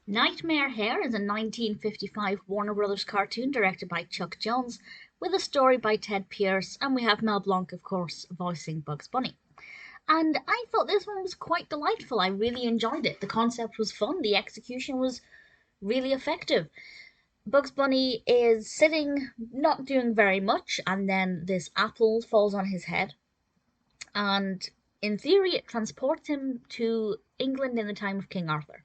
Knight-Mare Hare is a 1955 Warner Brothers cartoon directed by Chuck Jones, with a story by Ted Pierce, and we have Mel Blanc, of course, voicing Bugs Bunny. And I thought this one was quite delightful. I really enjoyed it. The concept was fun, the execution was really effective. Bugs Bunny is sitting, not doing very much, and then this apple falls on his head. And in theory, it transports him to England in the time of King Arthur.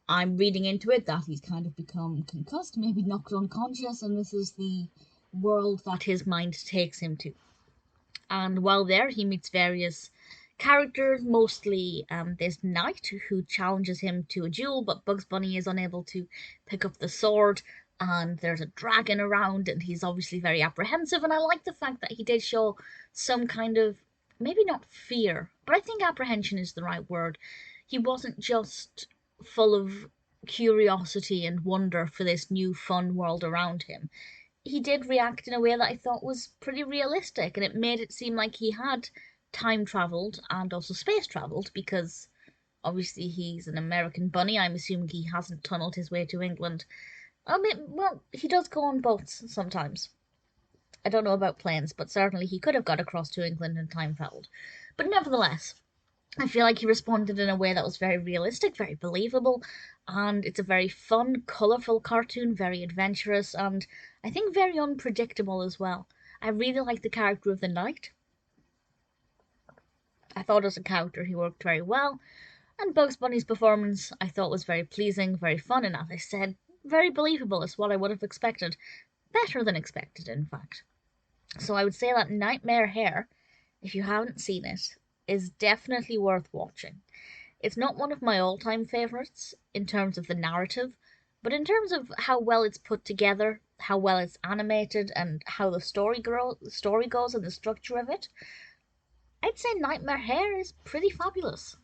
I'm reading into it that he's kind of become concussed, maybe knocked unconscious, and this is the world that his mind takes him to. And while there, he meets various characters, mostly this knight who challenges him to a duel, but Bugs Bunny is unable to pick up the sword, and there's a dragon around, and he's obviously very apprehensive. And I like the fact that he did show some kind of, maybe not fear, but I think apprehension is the right word. He wasn't just full of curiosity and wonder for this new fun world around him. He did react in a way that I thought was pretty realistic, and it made it seem like he had time traveled and also space traveled because obviously he's an American bunny. I'm assuming he hasn't tunneled his way to England. I mean, well, he does go on boats sometimes. I don't know about planes, but certainly he could have got across to England and time traveled. But nevertheless, I feel like he responded in a way that was very realistic, very believable, and it's a very fun, colourful cartoon, very adventurous, and I think very unpredictable as well. I really like the character of the knight. I thought as a character he worked very well, and Bugs Bunny's performance I thought was very pleasing, very fun, and as I said, very believable is what I would have expected. Better than expected, in fact. So I would say that Knight-Mare Hare, if you haven't seen it, is definitely worth watching. It's not one of my all-time favorites in terms of the narrative, but in terms of how well it's put together, how well it's animated, and how the story goes and the structure of it, I'd say Knight-Mare Hare is pretty fabulous.